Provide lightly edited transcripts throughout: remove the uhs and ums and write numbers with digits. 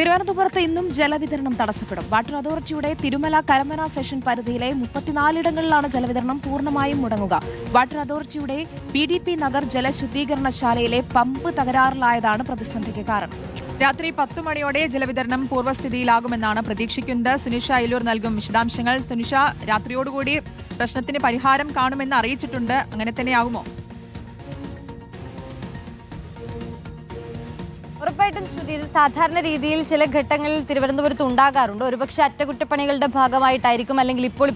തിരുവനന്തപുരത്ത് ഇന്നും ജലവിതരണം തടസ്സപ്പെടും. വാട്ടർ അതോറിറ്റിയുടെ തിരുമല കരമന സെഷൻ പരിധിയിലെ 34 ഇടങ്ങളിലാണ് ജലവിതരണം പൂർണ്ണമായും മുടങ്ങുക. വാട്ടർ അതോറിറ്റിയുടെ PDP നഗർ ജലശുദ്ധീകരണശാലയിലെ പമ്പ് തകരാറിലായതാണ് പ്രതിസന്ധിക്ക് കാരണം. രാത്രി 10 മണിയോടെ ജലവിതരണം പൂർവ്വസ്ഥിതിയിലാകുമെന്നാണ് പ്രതീക്ഷിക്കുന്നത്. സുനിഷ അയിലൂർ നൽകും വിശദാംശങ്ങൾ. സുനിഷ, രാത്രിയോടുകൂടി പ്രശ്നത്തിന് പരിഹാരം കാണുമെന്ന് അറിയിച്ചിട്ടുണ്ട്. അങ്ങനെ തന്നെയാകുമോ? ഉറപ്പായിട്ടും ശ്രുതി, ഇത് സാധാരണ രീതിയിൽ ചില ഘട്ടങ്ങളിൽ തിരുവനന്തപുരത്ത് ഉണ്ടാകാറുണ്ട്. ഒരുപക്ഷെ അറ്റകുറ്റപ്പണികളുടെ ഭാഗമായിട്ടായിരിക്കും, അല്ലെങ്കിൽ ഇപ്പോൾ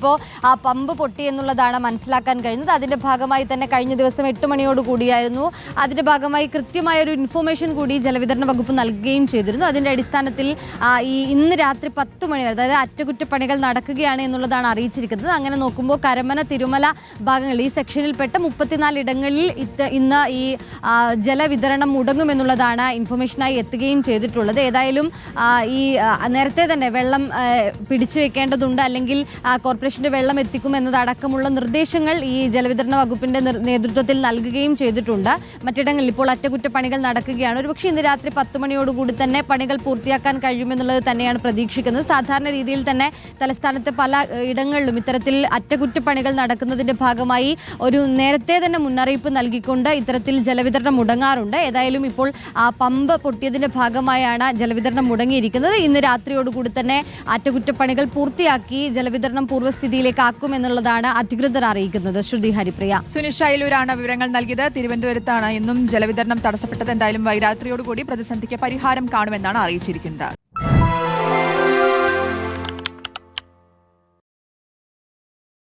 ആ പമ്പ് പൊട്ടി എന്നുള്ളതാണ് മനസ്സിലാക്കാൻ കഴിയുന്നത്. അതിന്റെ ഭാഗമായി തന്നെ കഴിഞ്ഞ ദിവസം 8 മണിയോട് കൂടിയായിരുന്നു. അതിന്റെ ഭാഗമായി കൃത്യമായ ഒരു ഇൻഫോർമേഷൻ കൂടി ജലവിതരണ വകുപ്പ് നൽകുകയും ചെയ്തിരുന്നു. അതിന്റെ അടിസ്ഥാനത്തിൽ ഇന്ന് രാത്രി 10 മണി വരെ, അതായത് അറ്റകുറ്റപ്പണികൾ നടക്കുകയാണ് എന്നുള്ളതാണ് അറിയിച്ചിരിക്കുന്നത്. അങ്ങനെ നോക്കുമ്പോൾ കരമന തിരുമല ഭാഗങ്ങളിൽ ഈ സെക്ഷനിൽപ്പെട്ട 34 ഇടങ്ങളിൽ ഇന്ന് ഈ ജലവിതരണം മുടങ്ങുമെന്നുള്ളതാണ് ഇൻഫോർമേഷനായി എത്തുകയും ചെയ്തിട്ടുള്ളത്. ഏതായാലും ഈ നേരത്തെ തന്നെ വെള്ളം പിടിച്ചു വെക്കേണ്ടതുണ്ട്, അല്ലെങ്കിൽ കോർപ്പറേഷന്റെ വെള്ളം എത്തിക്കുമെന്നതടക്കമുള്ള നിർദ്ദേശങ്ങൾ ഈ ജലവിതരണ വകുപ്പിന്റെ നേതൃത്വത്തിൽ നൽകുകയും ചെയ്തിട്ടുണ്ട്. മറ്റിടങ്ങളിൽ ഇപ്പോൾ അറ്റകുറ്റപ്പണികൾ നടക്കുകയാണ്. ഒരുപക്ഷെ ഇന്ന് രാത്രി 10 മണിയോടുകൂടി തന്നെ പണികൾ പൂർത്തിയാക്കാൻ കഴിയുമെന്നുള്ളത് തന്നെയാണ് പ്രതീക്ഷിക്കുന്നത്. സാധാരണ രീതിയിൽ തന്നെ തലസ്ഥാനത്തെ പല ഇടങ്ങളിലും ഇത്തരത്തിൽ അറ്റകുറ്റപ്പണികൾ നടക്കുന്നതിന്റെ ഭാഗമായി ഒരു നേരത്തെ തന്നെ മുന്നറിയിപ്പ് നൽകിക്കൊണ്ട് ഇത്തരത്തിൽ ജലവിതരണം മുടങ്ങാറുണ്ട്. ഏതായാലും ഇപ്പോൾ പമ്പ് പൊട്ടിയതിന്റെ ഭാഗമായാണ് ജലവിതരണം മുടങ്ങിയിരിക്കുന്നത്. ഇന്ന് രാത്രിയോടുകൂടി തന്നെ അറ്റകുറ്റപ്പണികൾ പൂർത്തിയാക്കി ജലവിതരണം പൂർവ്വസ്ഥിതിയിലേക്ക് ആക്കുമെന്നുള്ളതാണ് അധികൃതർ അറിയിക്കുന്നത്. ശ്രുതി, ഹരിപ്രിയ. സുനിഷ അയിലൂരാണ് വിവരങ്ങൾ നൽകിയത്. തിരുവനന്തപുരത്താണ് ഇന്നും ജലവിതരണം തടസ്സപ്പെട്ടത്. എന്തായാലും രാത്രിയോടുകൂടി പ്രതിസന്ധിക്ക് പരിഹാരം കാണുമെന്നാണ് അറിയിച്ചിരിക്കുന്നത്.